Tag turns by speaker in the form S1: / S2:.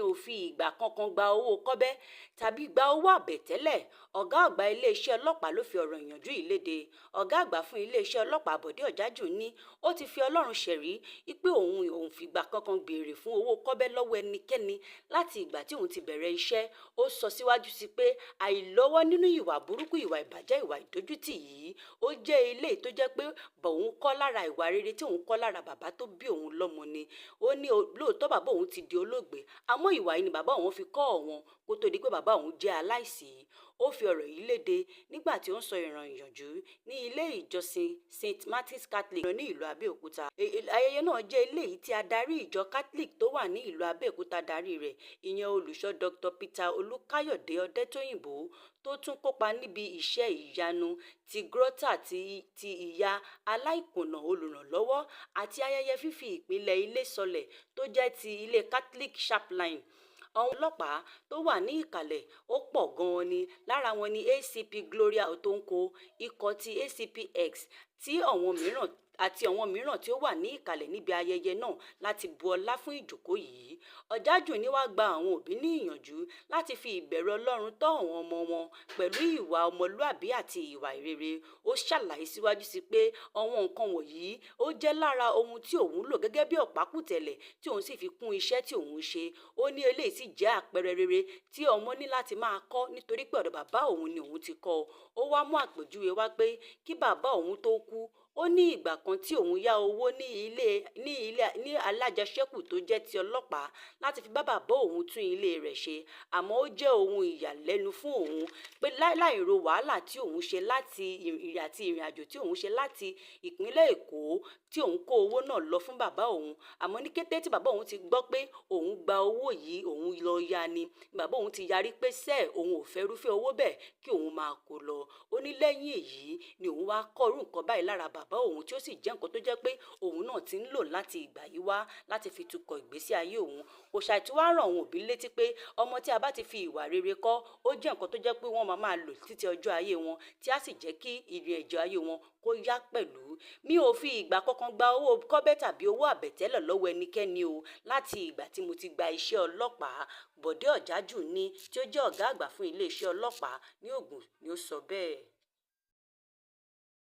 S1: ò fi ìgbà kankan gba owó kọ́bẹ́ tàbí gba owó àbẹ̀tẹ́lẹ̀. Ọ̀gá àgbà iléeṣẹ́ ọlọ́pàá ló fi ọ̀rọ̀ ìyànjú yìí léde. Ọ̀gá àgbà fún iléeṣẹ́ ọlọ́pàá Bọ̀dé Ọ̀jájù ní ó ti fi Ọlọ́run ṣẹ̀rí wípé òun fìgbà kankan béèrè fún owó kọ́bẹ́ lọ́wọ́ ẹnikẹ́ni láti ìgbà tí òun ti bẹ̀rẹ̀ iṣẹ́. Ó sọ síwájú sí pé àìlọ́wọ́ nínú ìwà burúkú, ìwà ìbàjẹ́, ìwà ìdójútì yìí ó jẹ́ ilé tó jẹ́ pé òun kọ́ lára ìwà rere tí òun kọ́ lára bàbá tó bí òun lọ́mọ ni. Ó ní lóòótọ́ bàbá òun ti di olóògbé, àmọ́ ìwà yìí ni bàbá òun fi kọ́ òun kó tó di pé bàbá òun jẹ́ aláìsí. Ó fi ọ̀rọ̀ yìí léde nígbà tí ó ń sọ ìyànjú ní ilé ìjọsìn St. Martin's Catholic ní ìlú Abẹ́òkúta. Ayẹyẹ náà jẹ́ eléyìí tí adarí ìjọ Catholic tó wà ní ìlú Abẹ́òkúta darí rẹ̀, ìyẹn olùṣọ́ Dr. Peter Olúkáyọ̀dé Ọdẹ́tóyìnbó, tó tún kópa níbi iṣẹ́ ìyanu ti Grota ti ìyá aláìkùnà olùrànlọ́wọ́ àti ayẹyẹ fífi ìpìlẹ̀ ilé sọlẹ̀ tó jẹ́ ti ilé Catholic Chaplain. Àwọn ọlọ́pàá tó wà ní ìkàlẹ̀ ó pọ̀ gan-an ni. Lára wọn ni ACP Gloria Otonko, ikọ̀ ti ACPX àti àwọn mìíràn tí ó wà ní ìkàlẹ̀ níbi ayẹyẹ náà láti bu ọlá fún ìjókòó yìí. Ọ̀jájù ní wá gba àwọn òbí ní ìyànjú láti fi ìbẹ̀rù Ọlọ́run tọ́ àwọn ọmọ wọn pẹ̀lú ìwà ọmọlúàbí àti ìwà ìrere. Ó ṣàlàyé síwájú sí pé àwọn nǹkan wọ̀nyí ó jẹ́ lára ohun tí òun lò gẹ́gẹ́ bí ọ̀pákùtẹ̀lẹ̀ tí òun sì fi kún iṣẹ́ tí òun ṣe. Ó ní eléyìí sì jẹ́ àpẹẹrẹ rere tí ọmọ ní láti máa kọ́ nítorí pé ọ̀dọ̀ bàbá òun ni òun ti kọ́. Ó wá mú àpèjúwe wá pé kí bàbá òun tó kú, ó ní ìgbà kan tí òun yá owó ní alájẹṣẹ́kù tó jẹ́ ti ọlọ́pàá láti fi bá bàbá òun tún ilé rẹ̀ ṣe. Àmọ́ ó jẹ́ ohun ìyàlẹ́nu fún òun pé láìro wàhálà tí òun ṣe láti ìrìn àjò tí òun ṣe láti ìpínlẹ̀ Èkó tí òun kó owó náà lọ fún bàbá òun. Àmọ́ ní kété tí bàbá òun ti gbọ́ pé òun gba owó yìí, òun lọ yá ni. Bàbá òun ti yarí pé òun ò fẹ́ irúfẹ́ owó bẹ́ẹ̀ kí òun máa kó lọ. Ó ní lẹ́yìn èyí ni òun wá kọ́ irú nǹkan báyìí lára bàbá òun tí ó sì jẹ́ nǹkan tó jẹ́ pé òun náà ti ń lò láti ìgbà yìí wá láti fi tukọ̀ ìgbésí ayé òun. Kò ṣàì tí wá ràn àwọn òbí létí pé ọmọ tí a bá ti fi ìwà rere kọ́, ó jẹ́ nǹkan tó jẹ́ pé wọ́n máa lò títí ọjọ́ ayé wọn tí á sì jẹ́ kí ìrìn àjò ayé wọn kó yá pẹ̀lú. Mi ò fi ìgbà kankan gba owó kọ́bẹ́ tàbí owó àbẹ̀tẹ́lẹ̀ lọ́wọ́ ẹnikẹ́ni o láti ìgbà tí mo ti gba iṣẹ́ ọlọ́pàá. Bọ̀dé Ọ̀jájù ní tí ó jẹ́ ọ̀gá àgbà fún iléeṣẹ́ ọlọ́pàá ní Ògùn ni ó sọ bẹ́ẹ̀.